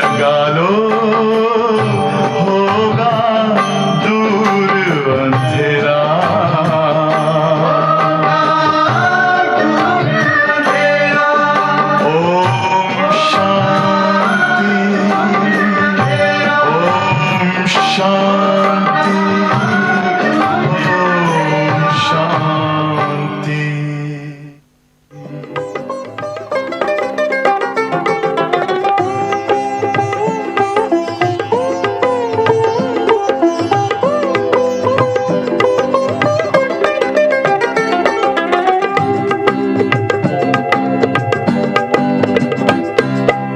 लगा लो होगा दूर अंधेरा। ओम शांति, ओम शांति, ओम शांति।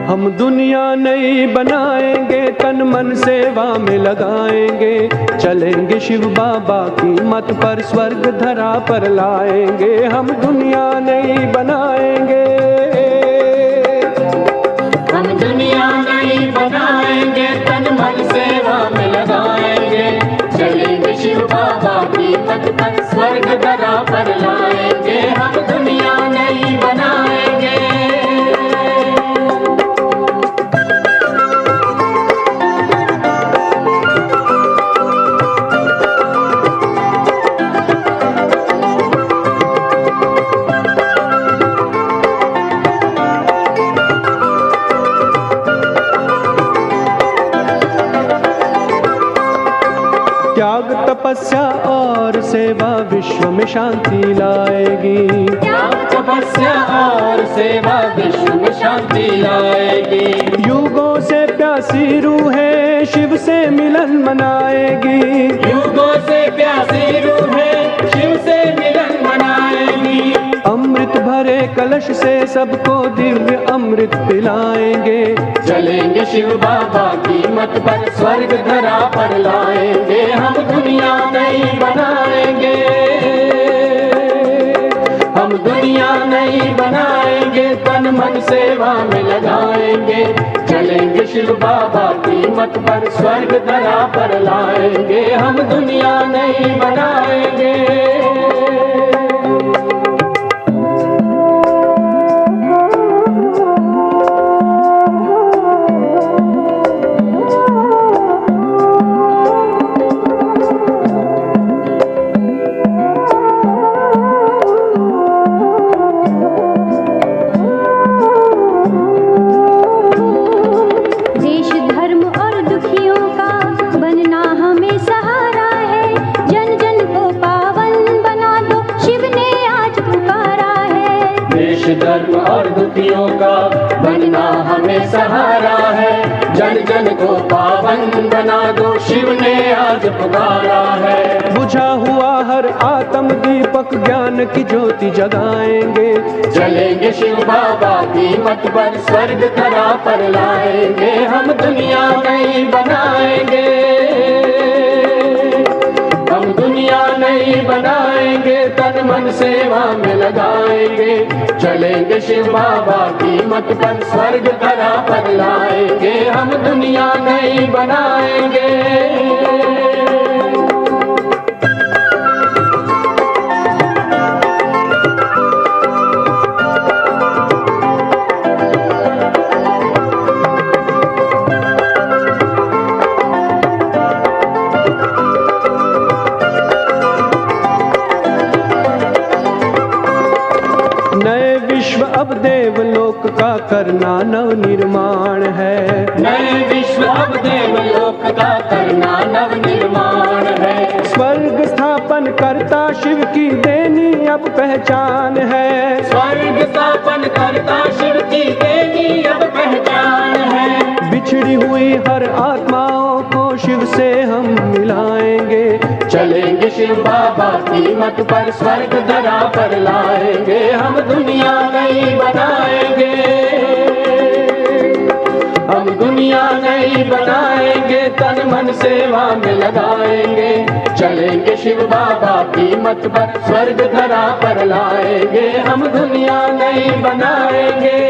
हम दुनिया नई बनाएंगे, तन मन सेवा में लगाएंगे, चलेंगे शिव बाबा की मत पर, स्वर्ग धरा पर लाएंगे। हम दुनिया नई बनाएंगे, हम दुनिया नई बनाएंगे, तन मन सेवा में लगाएंगे, चलेंगे शिव बाबा की मत पर, स्वर्ग धरा पर लाएंगे। हम दुनिया नई बनाएंगे। त्याग तपस्या और सेवा विश्व में शांति लाएगी। त्याग तपस्या और सेवा विश्व में शांति लाएगी। युगों से प्यासी रूहें शिव से मिलन मनाएगी। युगों से प्यासी रूहें शिव से मिलन मनाएगी। अमृत भरे कलश से सबको दिव्य अमृत पिलाएंगे, चलेंगे शिव बाबा की मत पर, स्वर्ग धरा पर लाएंगे। हम दुनिया नई बनाएंगे, हम दुनिया नई बनाएंगे, तन मन सेवा में लगाएंगे, चलेंगे शिव बाबा की मत पर, स्वर्ग धरा पर लाएंगे। हम दुनिया नई बनाएंगे। धर्म और दुखियों का बनना हमें सहारा है, जन जन को पावन बना दो, शिव ने आज पुकारा है। बुझा हुआ हर आत्म दीपक ज्ञान की ज्योति जगाएंगे, चलेंगे शिव बाबा की मत पर, स्वर्ग धरा पर लाएंगे। हम दुनिया नई बनाएंगे, हम दुनिया नई बनाएंगे, तन मन सेवा में लगाएंगे, चलेंगे शिव बाबा की मत पर, स्वर्ग धरा पर लाएंगे। हम दुनिया नई बनाएंगे। अब देवलोक का करना नव निर्माण है। नए विश्व अब देवलोक का करना नव निर्माण है। स्वर्ग स्थापन करता शिव की देनी अब पहचान है। स्वर्ग स्थापन करता शिव की देनी अब पहचान है। बिछड़ी हुई हर आत्माओं को शिव से हम मिलाएंगे, चलेंगे शिव बाबा की मत पर, स्वर्ग धरा पर लाएंगे। हम दुनिया नई बनाएंगे, हम दुनिया नई बनाएंगे, तन मन सेवा में लगाएंगे, चलेंगे शिव बाबा की मत पर, स्वर्ग धरा पर लाएंगे। हम दुनिया नई बनाएंगे।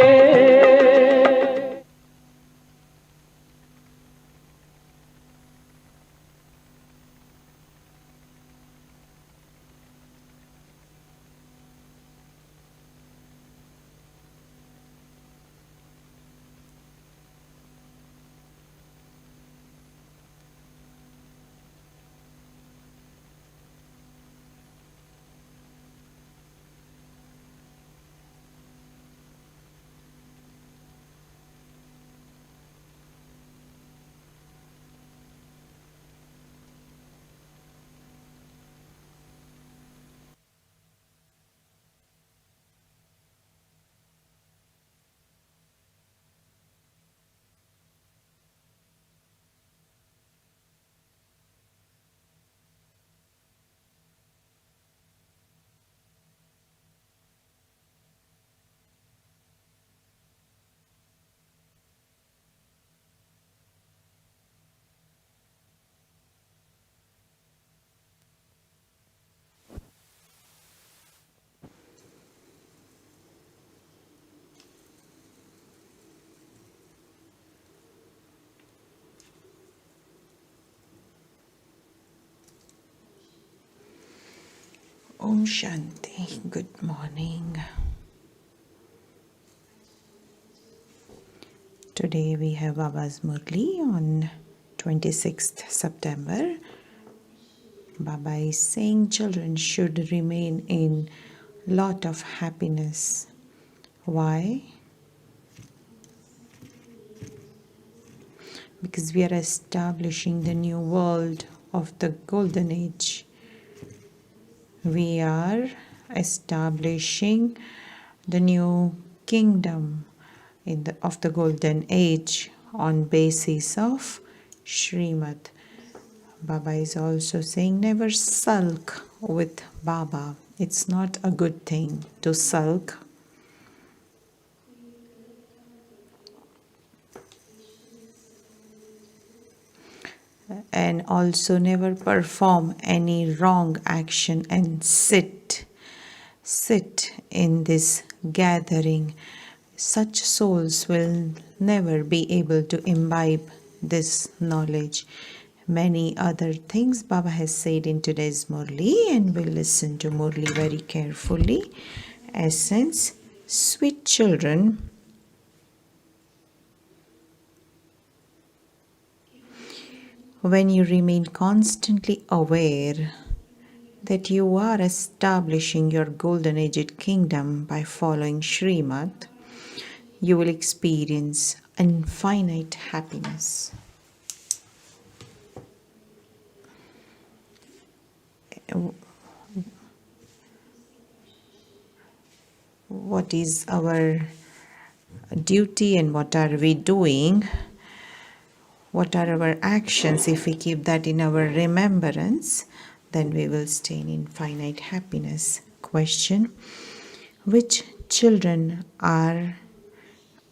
Om Shanti. Good morning. Today we have Baba's Murli on 26th September. Baba is saying children should remain in lot of happiness. Why? Because we are establishing the new world of the golden age. We are establishing the new kingdom of the golden age on basis of Srimad. Baba is also saying never sulk with Baba. It's not a good thing to sulk. And also never perform any wrong action and sit in this gathering. Such souls will never be able to imbibe this knowledge. Many other things Baba has said in today's Murli, and we'll listen to Murli very carefully. Essence, sweet children, when you remain constantly aware that you are establishing your golden aged kingdom by following Srimad, you will experience infinite happiness. What is our duty and what are we doing? What are our actions? If we keep that in our remembrance, then we will stay in infinite happiness. Question: which children are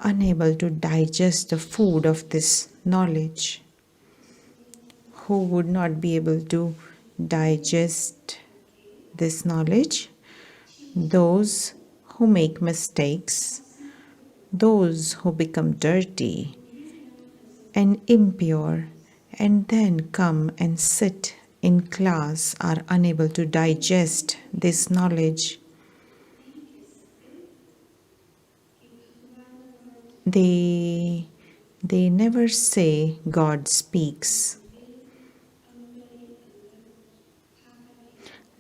unable to digest the food of this knowledge? Who would not be able to digest this knowledge? Those who make mistakes, those who become dirty and impure and then come and sit in class are unable to digest this knowledge. They never say God speaks.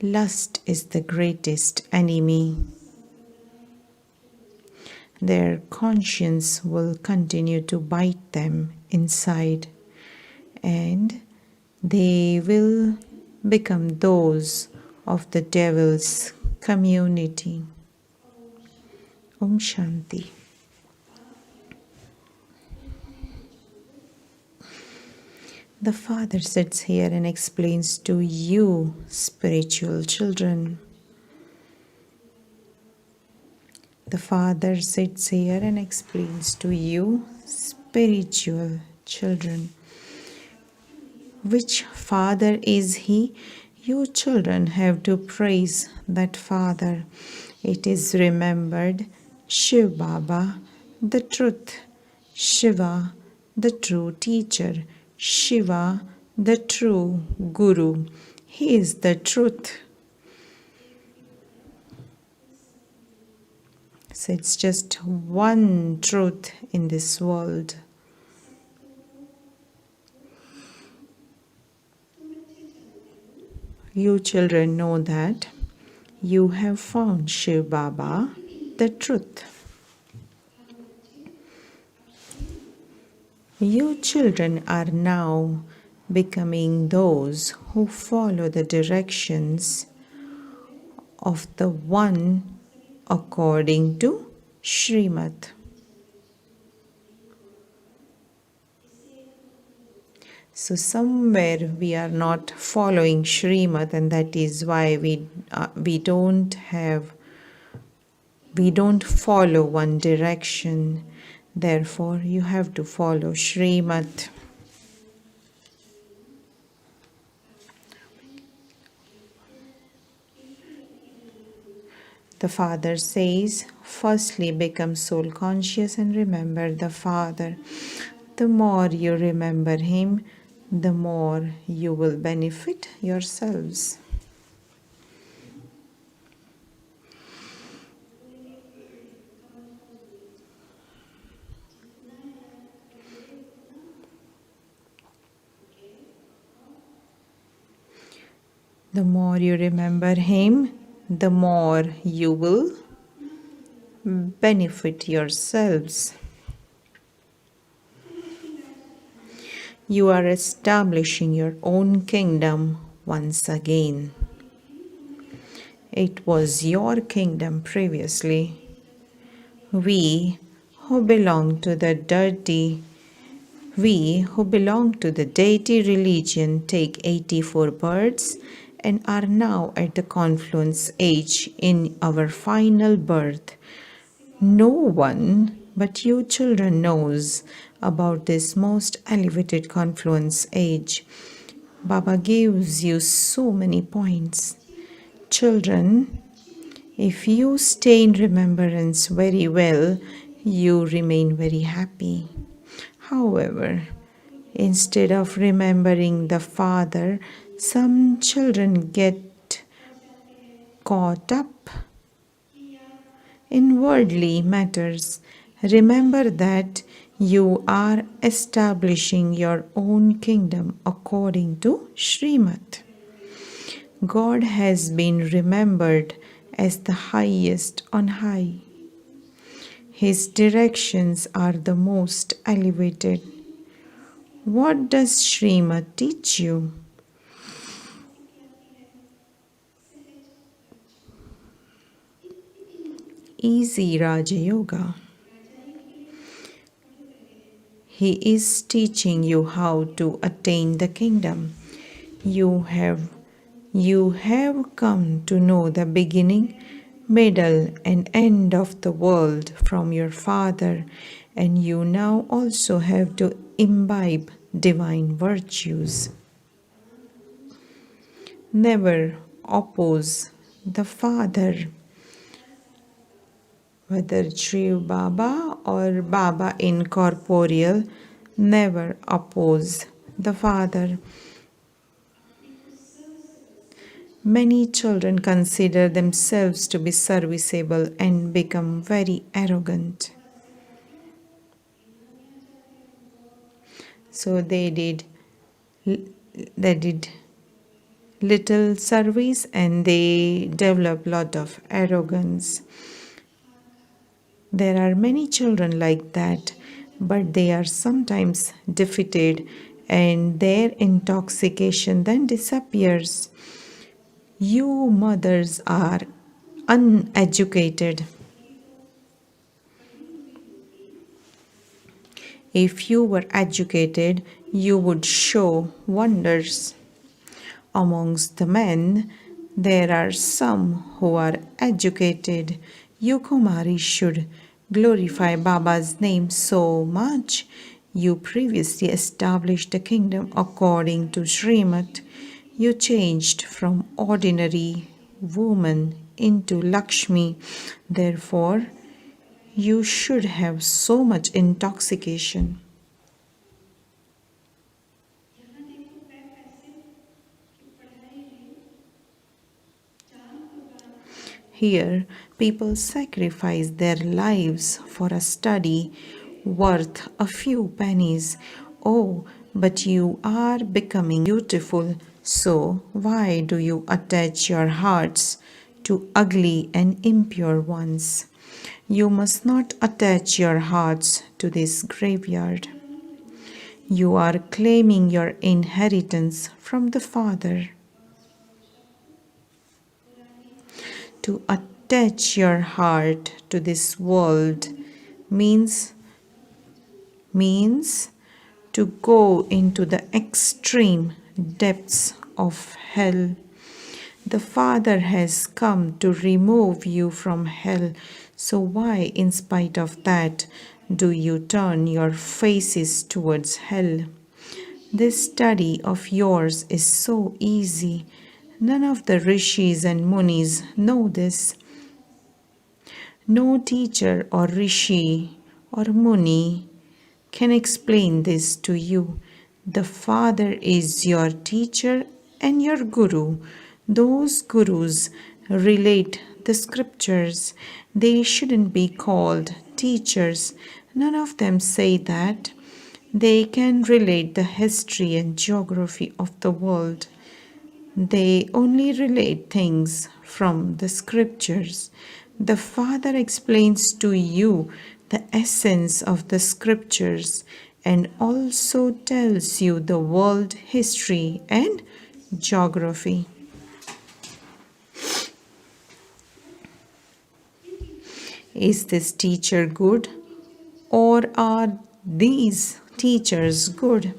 Lust is the greatest enemy. Their conscience will continue to bite them inside, and they will become those of the devil's community. Om Shanti. The Father sits here and explains to you, spiritual children. The Father sits here and explains to you, spiritual children. Which Father is He? You children have to praise that Father. It is remembered, Shiv Baba, the truth. Shiva, the true teacher. Shiva, the true Guru. He is the truth. So it's just one truth in this world. You children know that you have found Shiv Baba, the truth. You children are now becoming those who follow the directions of the One according to Srimad. So somewhere we are not following Srimad, and that is why we don't follow one direction. Therefore, you have to follow Srimad. The Father says, firstly become soul conscious and remember the Father. The more you remember Him, the more you will benefit yourselves. The more you remember him, the more you will benefit yourselves. You are establishing your own kingdom once again. It was your kingdom previously. We who belong to the deity religion take 84 births and are now at the confluence age in our final birth. No one but you children knows about this most elevated confluence age. Baba gives you so many points. Children, if you stay in remembrance very well, you remain very happy. However, instead of remembering the Father, some children get caught up in worldly matters. Remember that you are establishing your own kingdom according to Srimad. God has been remembered as the highest on high. His directions are the most elevated. What does Srimad teach you? Easy Raja Yoga. He is teaching you how to attain the kingdom. You have come to know the beginning, middle, and end of the world from your Father, and you now also have to imbibe divine virtues. Never oppose the Father, whether Shiv Baba or Baba incorporeal, never oppose the Father. Many children consider themselves to be serviceable and become very arrogant. So they did little service and they developed lot of arrogance. There are many children like that, but they are sometimes defeated and their intoxication then disappears. You mothers are uneducated. If you were educated, you would show wonders. Amongst the men, there are some who are educated. You Kumaris should glorify Baba's name so much. You previously established the kingdom according to Srimad. You changed from ordinary woman into Lakshmi. Therefore, you should have so much intoxication. Here, people sacrifice their lives for a study worth a few pennies. Oh, but you are becoming beautiful, so why do you attach your hearts to ugly and impure ones? You must not attach your hearts to this graveyard. You are claiming your inheritance from the Father. To attach your heart to this world means to go into the extreme depths of hell. The Father has come to remove you from hell. So why, in spite of that, do you turn your faces towards hell? This study of yours is so easy. None of the rishis and munis know this. No teacher or rishi or muni can explain this to you. The Father is your teacher and your guru. Those gurus relate the scriptures. They shouldn't be called teachers. None of them say that. They can relate the history and geography of the world. They only relate things from the scriptures. The Father explains to you the essence of the scriptures and also tells you the world history and geography. Is this teacher good, or are these teachers good?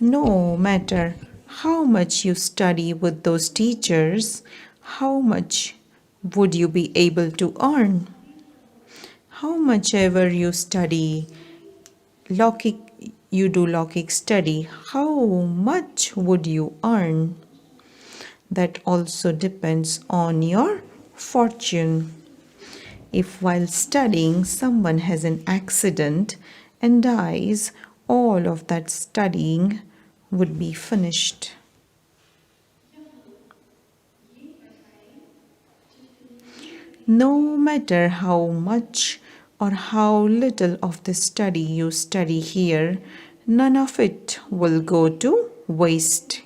No matter how much you study with those teachers, how much would you be able to earn? How much ever you study, you do logic study, how much would you earn? That also depends on your fortune. If while studying someone has an accident and dies, all of that studying would be finished. No matter how much or how little of the study you study here, none of it will go to waste.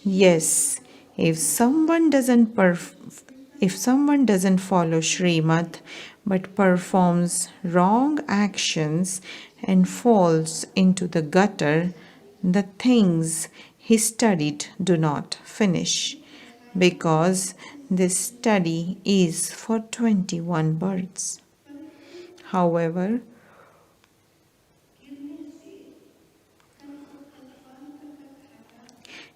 Yes, if someone doesn't follow Srimad but performs wrong actions and falls into the gutter, the things he studied do not finish, because this study is for 21 births. However,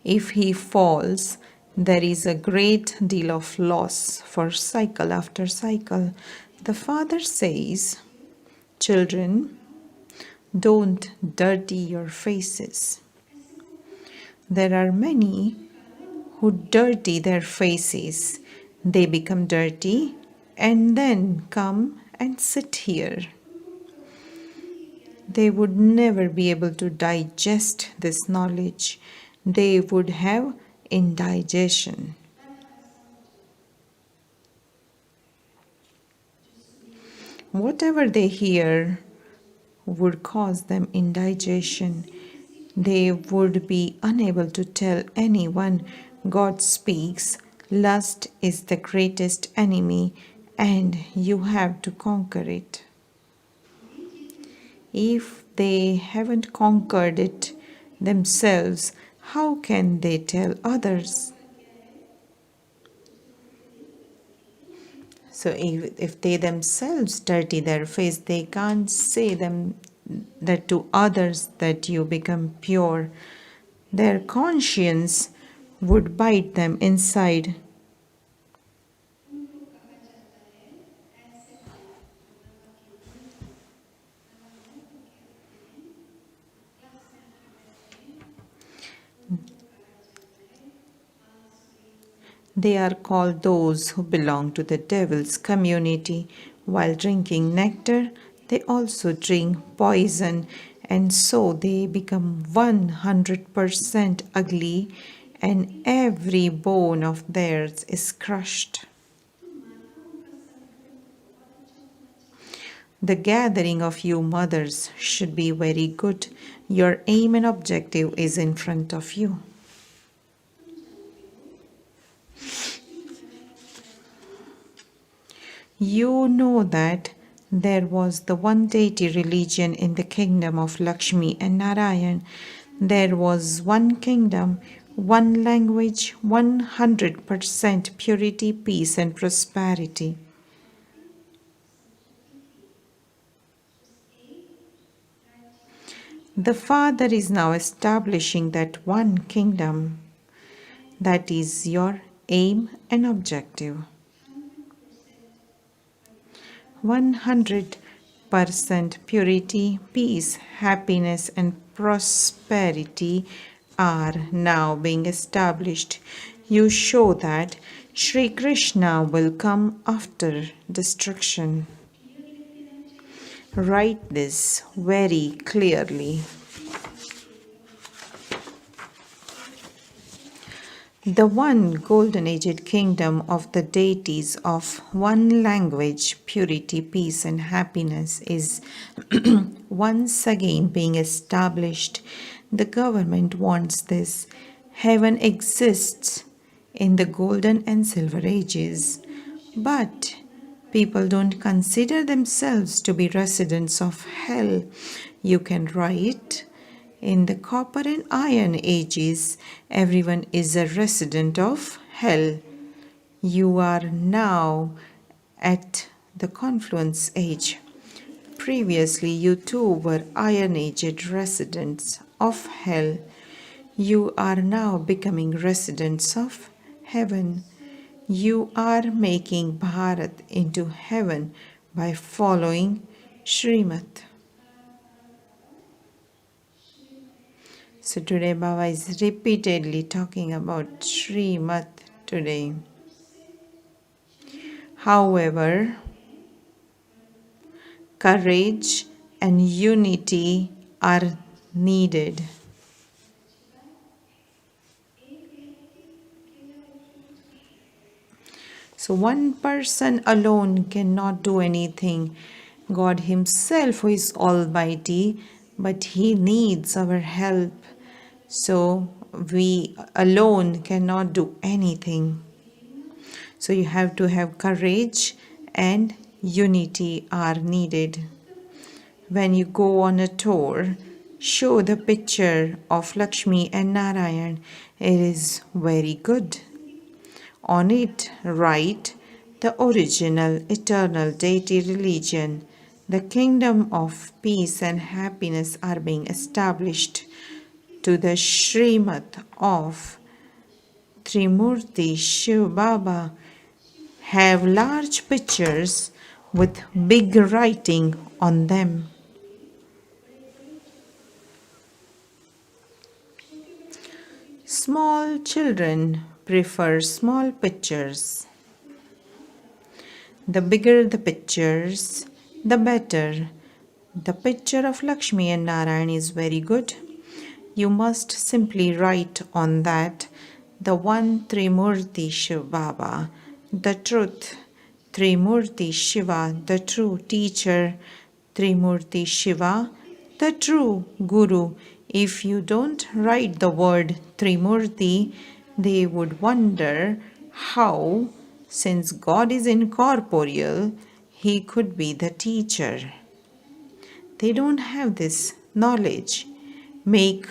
if he falls, there is a great deal of loss for cycle after cycle. The Father says, children, don't dirty your faces. There are many who dirty their faces. They become dirty and then come and sit here. They would never be able to digest this knowledge. They would have indigestion. Whatever they hear would cause them indigestion. They would be unable to tell anyone, God speaks, lust is the greatest enemy and you have to conquer it. If they haven't conquered it themselves, how can they tell others? So if they themselves dirty their face, they can't say that to others that you become pure. Their conscience would bite them inside. They are called those who belong to the devil's community. While drinking nectar, they also drink poison, and so they become 100% ugly, and every bone of theirs is crushed. The gathering of you mothers should be very good. Your aim and objective is in front of you. You know that there was the one deity religion in the kingdom of Lakshmi and Narayan. There was one kingdom, one language, 100% purity, peace, and prosperity. The Father is now establishing that one kingdom. That is your aim and objective. 100% purity, peace, happiness, and prosperity are now being established. You show that Sri Krishna will come after destruction. Write this very clearly. The one golden-aged kingdom of the deities of one language, purity, peace, and happiness is once again being established. The government wants this. Heaven exists in the golden and silver ages, but people don't consider themselves to be residents of hell. You can write, in the copper and iron ages, everyone is a resident of hell. You are now at the confluence age. Previously, you too were iron aged residents of hell. You are now becoming residents of heaven. You are making Bharat into heaven by following Srimad. So today Baba is repeatedly talking about Srimad today. However, courage and unity are needed. So one person alone cannot do anything. God Himself, who is Almighty, but He needs our help. So we alone cannot do anything. So you have to have courage and unity are needed. When you go on a tour, show the picture of Lakshmi and Narayan. It is very good. On it, write the original eternal deity religion. The kingdom of peace and happiness are being established to the Srimad of Trimurti Shiv Baba. Have large pictures with big writing on them. Small children prefer small pictures. The bigger the pictures, the better. The picture of Lakshmi and Narayan is very good. You must simply write on that the one Trimurti Shiv Baba, the truth, Trimurti Shiva, the true teacher, Trimurti Shiva, the true Guru. If you don't write the word Trimurti, they would wonder how, since God is incorporeal, He could be the teacher. They don't have this knowledge. Make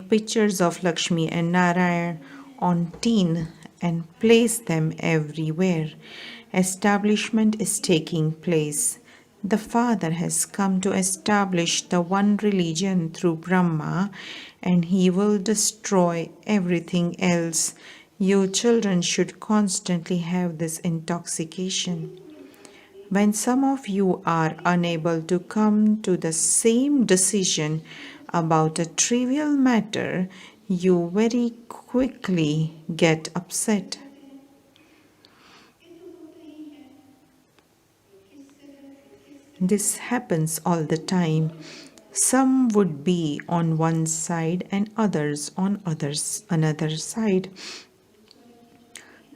pictures of Lakshmi and Narayan on tin and place them everywhere. Establishment is taking place. The Father has come to establish the one religion through Brahma, and He will destroy everything else. You children should constantly have this intoxication. When some of you are unable to come to the same decision about a trivial matter, you very quickly get upset. This happens all the time. Some would be on one side and others on another side.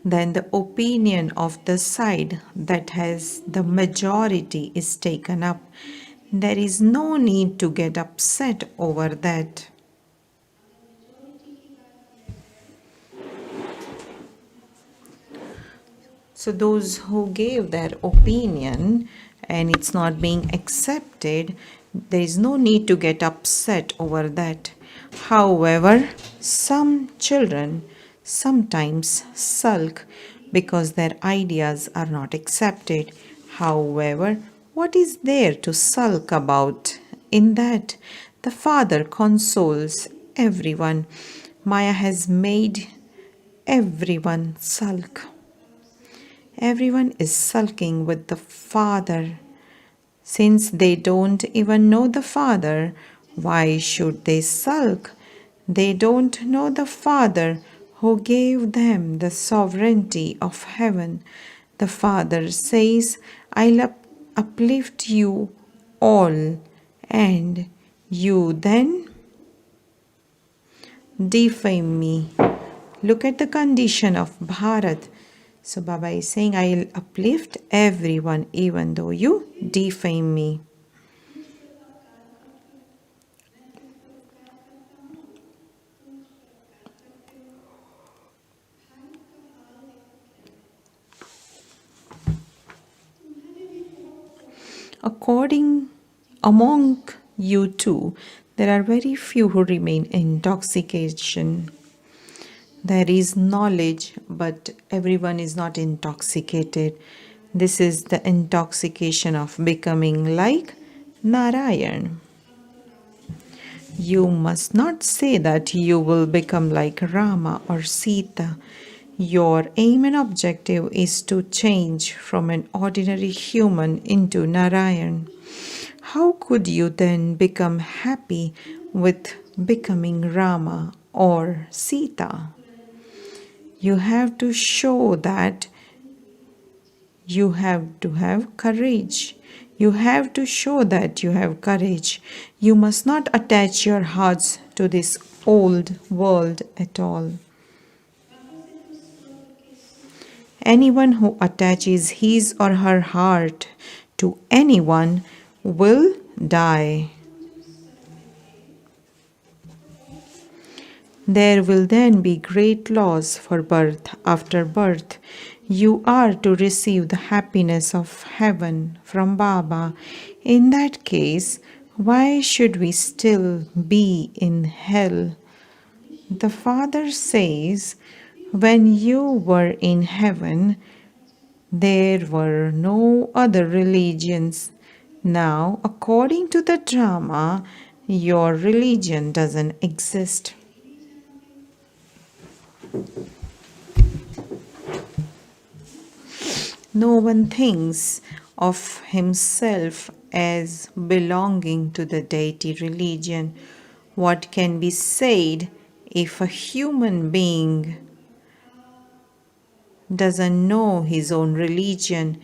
Then the opinion of the side that has the majority is taken up. There is no need to get upset over that. So those who gave their opinion and it's not being accepted, there is no need to get upset over that. However, some children sometimes sulk because their ideas are not accepted. However, what is there to sulk about in that? The Father consoles everyone. Maya has made everyone sulk. Everyone is sulking with the Father. Since they don't even know the Father, why should they sulk? They don't know the Father who gave them the sovereignty of heaven. The Father says, I'll uplift you all, and you then defame me. Look at the condition of Bharat. So Baba is saying, I'll uplift everyone even though you defame me. Among you two, there are very few who remain in intoxication. There is knowledge, but everyone is not intoxicated. This is the intoxication of becoming like Narayan. You must not say that you will become like Rama or Sita. Your aim and objective is to change from an ordinary human into Narayan. How could you then become happy with becoming Rama or Sita? You have to show that you have to have courage. You have to show that you have courage. You must not attach your hearts to this old world at all. Anyone who attaches his or her heart to anyone will die. There will then be great loss for birth after birth. You are to receive the happiness of heaven from Baba. In that case, why should we still be in hell? The Father says, when you were in heaven, there were no other religions. Now, according to the drama, your religion doesn't exist. No one thinks of himself as belonging to the deity religion. What can be said if a human being doesn't know his own religion?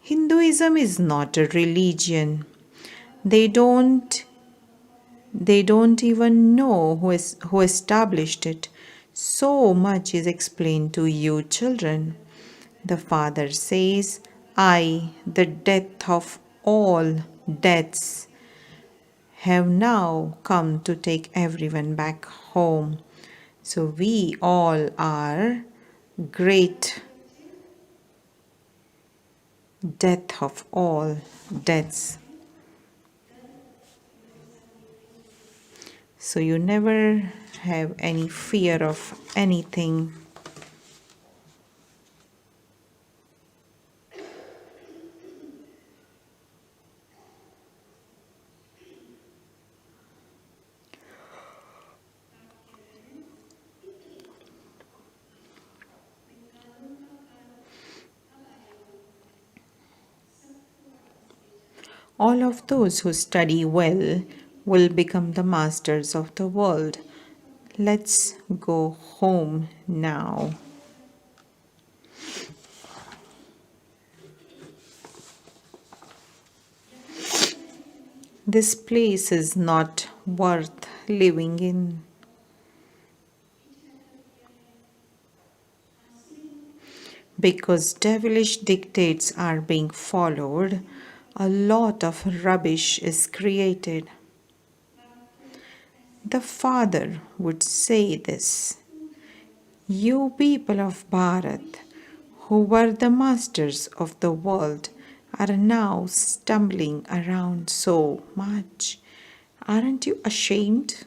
Hinduism is not a religion. They don't even know who established it. So much is explained to you children. The Father says, I, the death of all deaths, have now come to take everyone back home. So we all are great death of all deaths. So you never have any fear of anything. All of those who study well will become the masters of the world. Let's go home now. This place is not worth living in. Because devilish dictates are being followed, a lot of rubbish is created. The Father would say this, you people of Bharat, who were the masters of the world, are now stumbling around so much. Aren't you ashamed?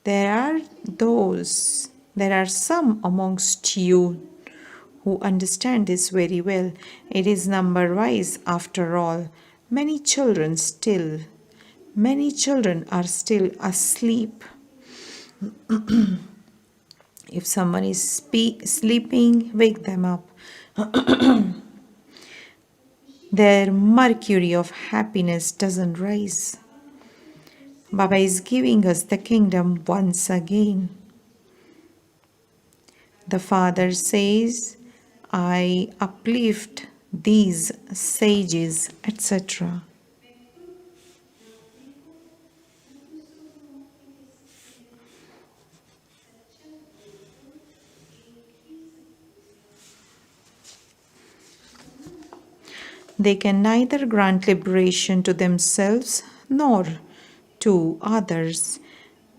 There are some amongst you who understand this very well. It is number-wise after all. Many children are still asleep. If someone is sleeping, wake them up. Their mercury of happiness doesn't rise. Baba is giving us the kingdom once again. The Father says, I uplift these sages, etc. They can neither grant liberation to themselves nor to others.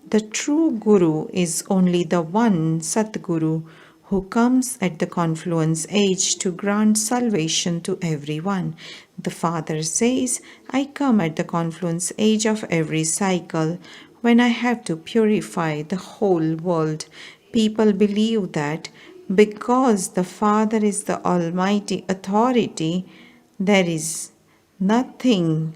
The true Guru is only the one Satguru who comes at the confluence age to grant salvation to everyone. The Father says, I come at the confluence age of every cycle when I have to purify the whole world. People believe that because the Father is the Almighty Authority, there is nothing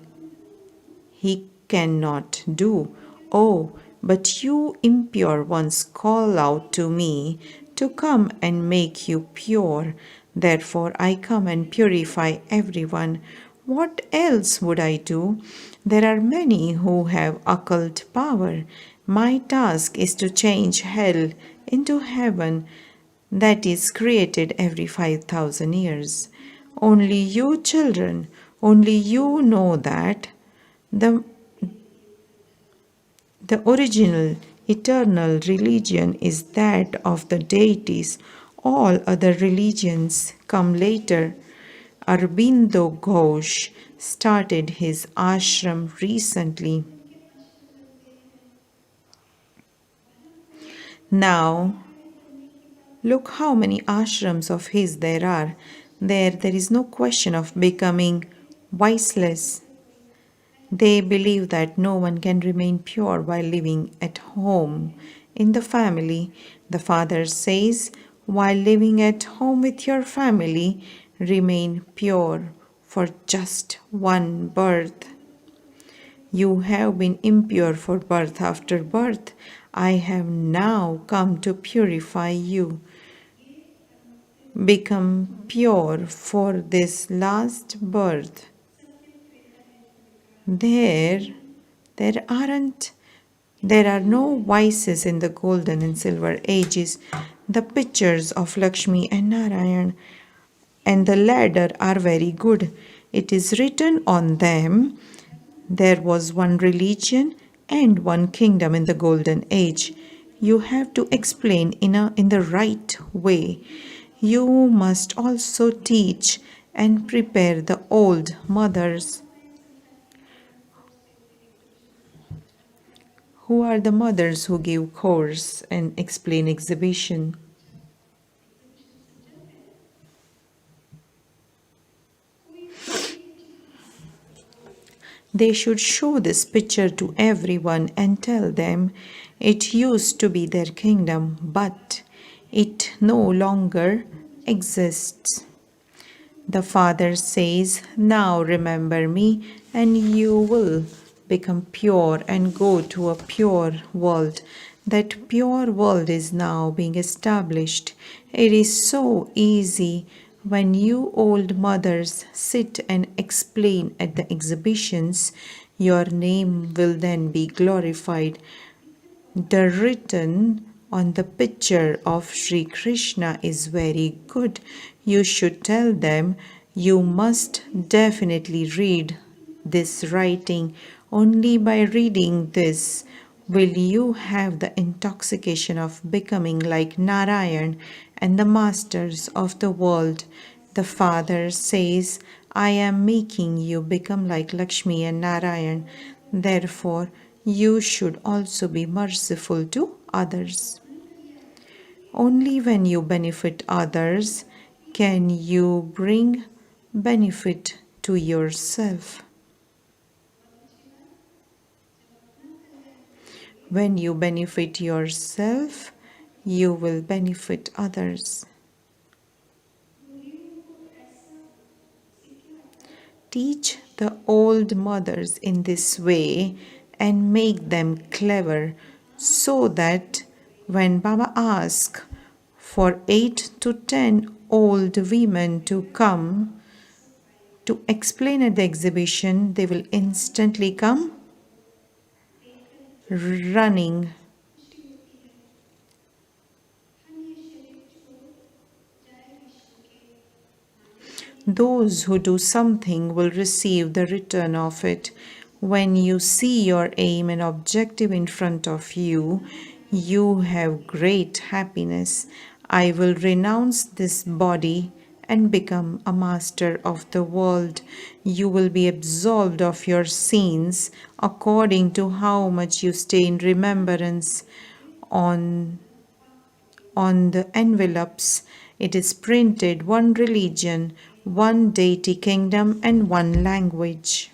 He cannot do. Oh, but you impure ones call out to me to come and make you pure. Therefore, I come and purify everyone. What else would I do? There are many who have occult power. My task is to change hell into heaven that is created every 5,000 years. Only you children, only you know that the original eternal religion is that of the deities. All other religions come later. Aurobindo Ghosh started his ashram recently. Now, look how many ashrams of his there are. There is no question of becoming viceless. They believe that no one can remain pure while living at home in the family. The Father says, while living at home with your family, remain pure for just one birth. You have been impure for birth after birth. I have now come to purify you. Become pure for this last birth. There are no vices in the golden and silver ages. The pictures of Lakshmi and Narayan and the ladder are very good. It is written on them, there was one religion and one kingdom in the golden age. You have to explain in the right way. You must also teach and prepare the old mothers. Who are the mothers who give course and explain exhibition? They should show this picture to everyone and tell them it used to be their kingdom, but it no longer exists. The Father says, now remember me and you will become pure and go to a pure world. That pure world is now being established. It is so easy when you old mothers sit and explain at the exhibitions. Your name will then be glorified. The written on the picture of Sri Krishna is very good. You should tell them, you must definitely read this writing. Only by reading this will you have the intoxication of becoming like Narayan and the masters of the world. The Father says, I am making you become like Lakshmi and Narayan. Therefore, you should also be merciful to others. Only when you benefit others can you bring benefit to yourself. When you benefit yourself, you will benefit others. Teach the old mothers in this way and make them clever so that when Baba asks for 8 to 10 old women to come to explain at the exhibition, they will instantly come running. Those who do something will receive the return of it. When you see your aim and objective in front of you, you have great happiness. I will renounce this body and become a master of the world. You will be absolved of your sins according to how much you stay in remembrance. On the envelopes, it is printed one religion, one deity kingdom, and one language.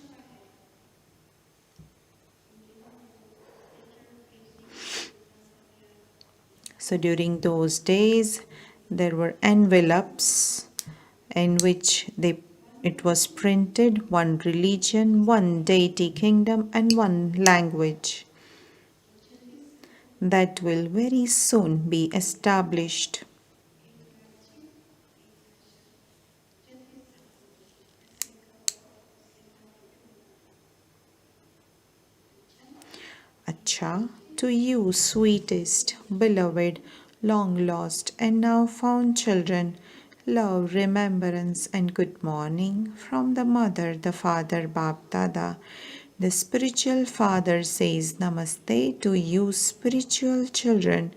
So during those days, there were envelopes in which it was printed one religion, one deity kingdom, and one language. That will very soon be established. Acha, to you, sweetest, beloved, long lost, and now found children, love, remembrance, and good morning from the mother, the father, Bap Dada. The spiritual father says Namaste to you, spiritual children,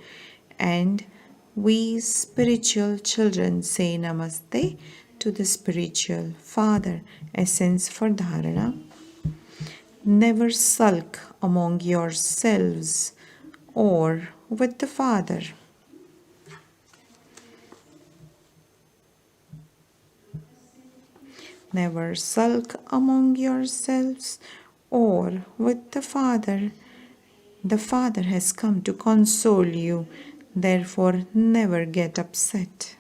and we spiritual children say Namaste to the spiritual father. Essence for Dharana. Never sulk among yourselves or with the Father. Never sulk among yourselves or with the Father. The Father has come to console you, therefore never get upset.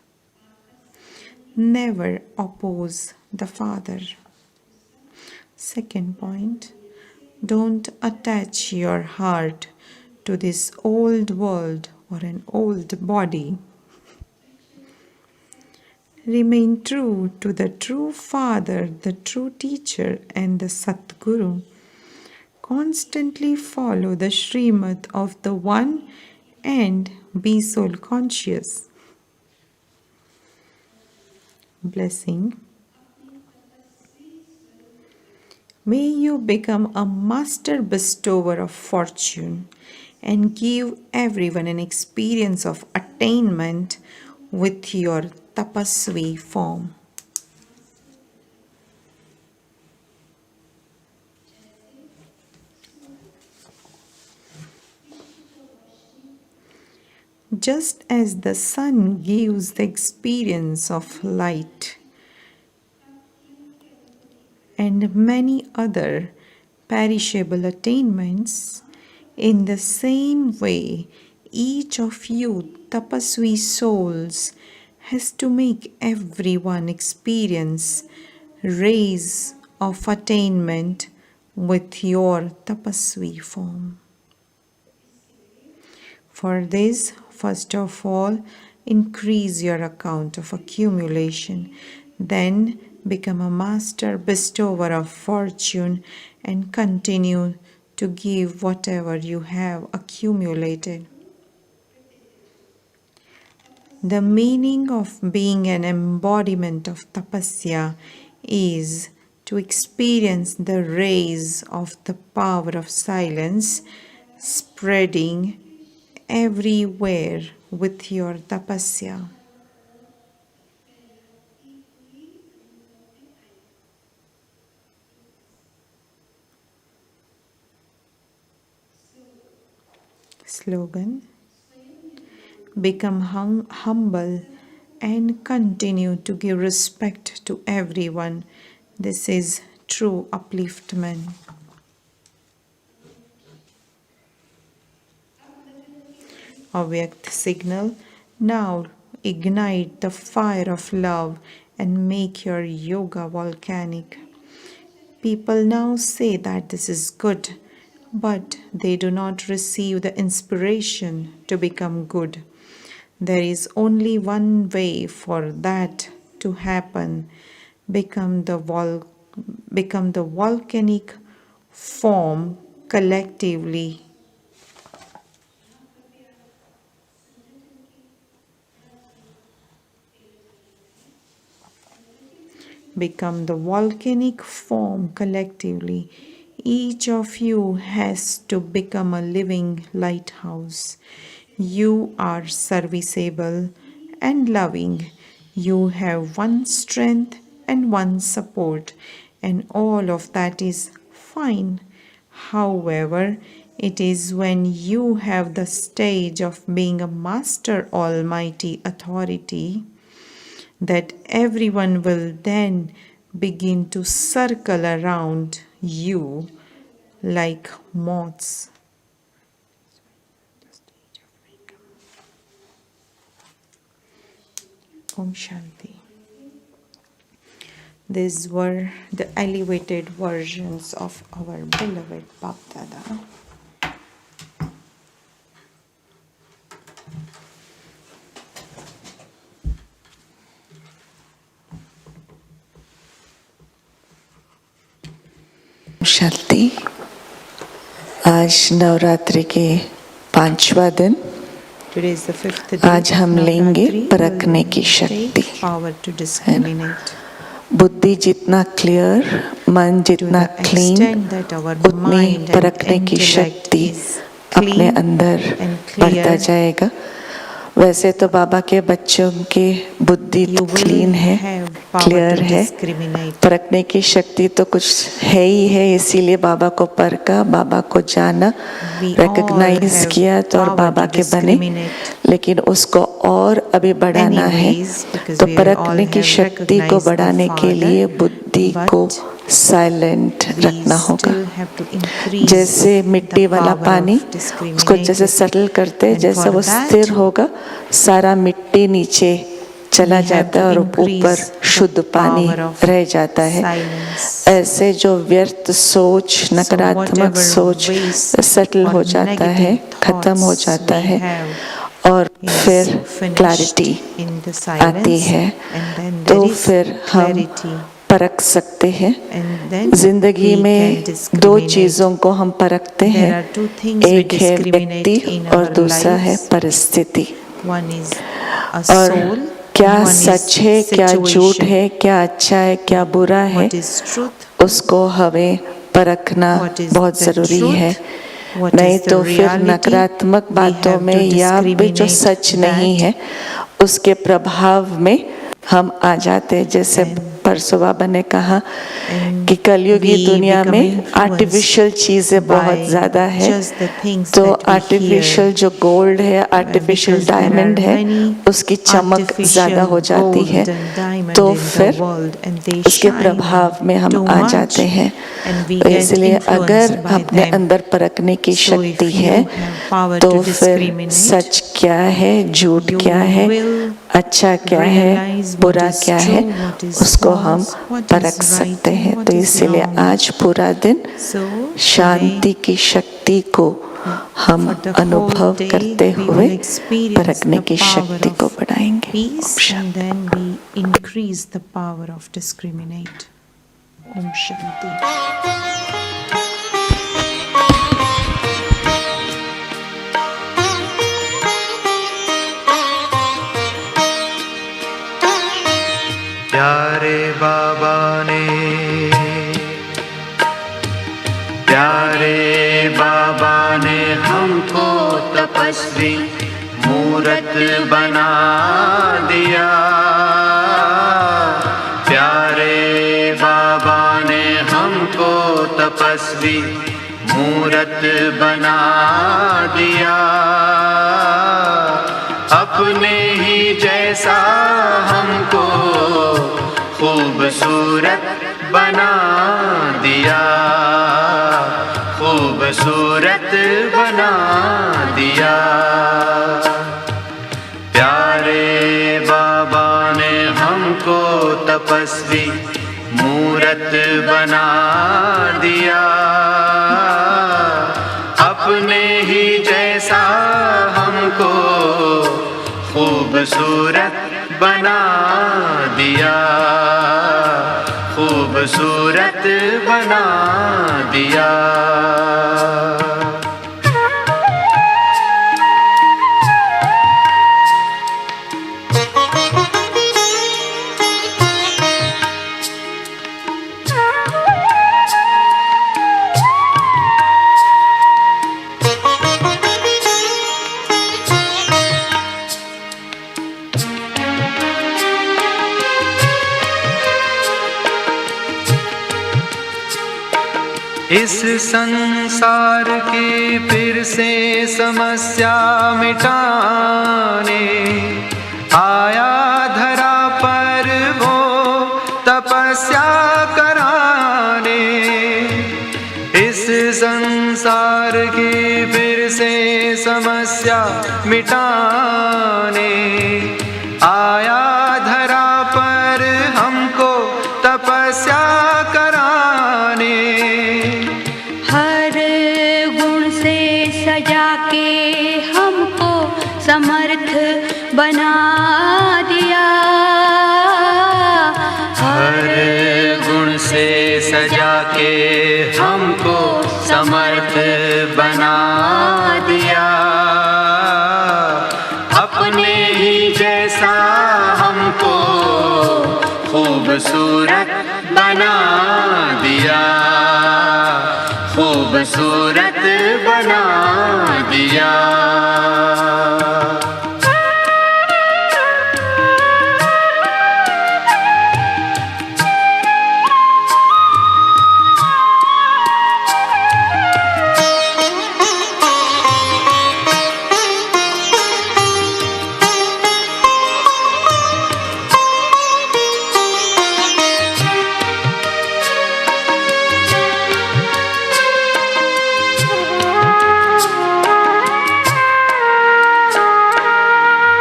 Never oppose the Father. Second point. Don't attach your heart to this old world or an old body. Remain true to the true Father, the true teacher, and the Satguru. Constantly follow the Srimad of the One and be soul conscious. Blessing. May you become a master bestower of fortune and give everyone an experience of attainment with your tapasvi form. Just as the sun gives the experience of light, and many other perishable attainments, in the same way, each of you tapasvi souls has to make everyone experience rays of attainment with your tapasvi form. For this, first of all, increase your account of accumulation, then become a master bestower of fortune and continue to give whatever you have accumulated. The meaning of being an embodiment of tapasya is to experience the rays of the power of silence spreading everywhere with your tapasya. Slogan. Become humble and continue to give respect to everyone. This is true upliftment. Avyakt signal. Now ignite the fire of love and make your yoga volcanic. People now say that this is good, but they do not receive the inspiration to become good. There is only one way for that to happen. Become the volcanic form collectively. Become the volcanic form collectively. Each of you has to become a living lighthouse. You are serviceable and loving. You have one strength and one support, and all of that is fine. However, it is when you have the stage of being a master almighty authority that everyone will then begin to circle around you like moths. Om Shanti. These were the elevated versions of our beloved Bap Dada. शांति। आज नवरात्रि के 5वां दिन। Today is the 5th day आज हम of लेंगे Navratri. परखने की We will शक्ति। take power to discriminate. बुद्धि जितना क्लियर, मन To जितना the clean, extent that our उतनी mind and परखने की intellect शक्ति is अपने clean अंदर and बढ़ता clear, जाएगा। वैसे तो बाबा के बच्चों की बुद्धि you will क्लीन है, have power क्लियर to है, discriminate. परखने की शक्ति तो कुछ है ही है, इसीलिए बाबा को परखा, बाबा को जाना, We रिकग्नाइज all have किया तो और power बाबा to के बने। discriminate. लेकिन उसको और अभी बढ़ाना है, Anyways, because तो we परखने all की have शक्ति को recognized the बढ़ाने के Father, लिए बुद्धि but को साइलेंट we रखना होगा। still have to increase जैसे मिट्टी the वाला power पानी, of उसको जैसे discriminating. सेटल करते, And जैसे for वो that, स्थिर होगा, सारा मिट्टी नीचे चला we have जाता है to और ऊपर increase the शुद्ध पानी power of रह जाता है। silence. ऐसे जो व्यर्थ सोच, नकारात्मक whatever सोच waste सेटल or हो जाता है, negative खत्म हो thoughts जाता we है have और is फिर finished क्लैरिटी in the आती silence, है। and then तो there is फिर हम clarity, परख सकते हैं। and then जिंदगी we में can दो discriminate. चीजों को हम परखते There हैं, are two things we एक है discriminate व्यक्ति in और our दूसरा है lives. परिस्थिति। One is a और soul, क्या and one सच is है, क्या झूठ situation. है, क्या अच्छा है, क्या बुरा है, What is truth? उसको हमें परखना What is बहुत the जरूरी truth? है। What नहीं is the तो फिर reality? नकारात्मक We बातों have में to या भी जो discriminate सच नहीं that. है उसके प्रभाव में हम आ जाते हैं। जैसे परसों बाबा ने कहा And कि कलयुगी we दुनिया become में influenced आर्टिफिशियल चीजें बहुत by ज्यादा है। just the things तो that we आर्टिफिशियल hear, जो गोल्ड है, artificial because there diamond are है, many उसकी चमक ज्यादा हो artificial जाती gold है। and diamond तो in the फिर world, and they उसके shine प्रभाव में हम too आ much, जाते हैं। and we तो get इसलिए अगर influenced by अपने them. अंदर परखने की So शक्ति if you है have power तो to फिर discriminate, सच क्या है, झूठ you क्या है, will अच्छा क्या है, realize what बुरा is क्या true, है, what is उसको हम false, what परख is right सकते and हैं। what तो is इसीलिए wrong. आज पूरा दिन So शांति की शक्ति को हम for the अनुभव whole day करते we हुए will experience परखने the की power शक्ति को of बढ़ाएंगे। peace, Om and Shanti. then we increase the power of discriminate. Om Shanti. प्यारे बाबा ने, प्यारे बाबा ने हमको तपस्वी मूरत बना दिया। प्यारे बाबा ने हमको तपस्वी मूरत बना दिया। अपने ही जैसा हमको खूबसूरत बना दिया, खूबसूरत बना दिया। प्यारे बाबा ने हमको तपस्वी मूरत बना दिया। अपने ही जैसा हमको खूबसूरत बना दिया, खूबसूरत बना दिया। इस संसार की फिर से समस्या मिटाने आया धरा पर वो तपस्या कराने। इस संसार की फिर से समस्या मिटाने आया धरा पर हमको तपस्या कराने। हर गुण से सजा के हमको समर्थ बना दिया। हर गुण से सजा के हमको समर्थ बना दिया। अपने ही जैसा हमको खूबसूरत बना दिया। खूबसूरत बना दिया।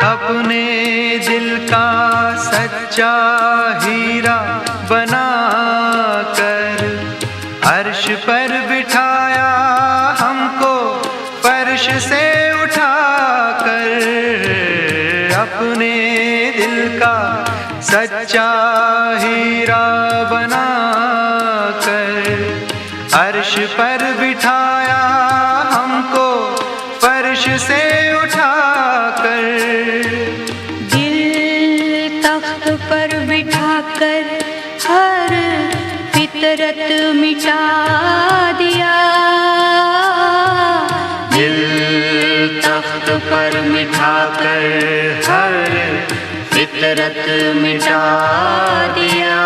अपने दिल का सच्चा हीरा बना कर अर्श पर बिठाया हमको फर्श से उठा कर। अपने दिल का सच्चा हीरा बना कर अर्श पर बिठाया हमको फर्श से उठा कर। दिल तख्त पर बिठाकर हर फितरत मिटा दिया। दिल तख्त पर मिठाकर हर फितरत मिटा दिया।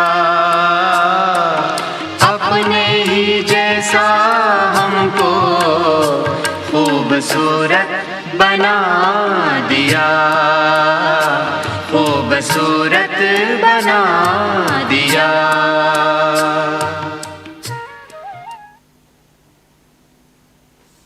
अपने ही जैसा हमको खूबसूरत बना दिया। खूबसूरत बना दिया।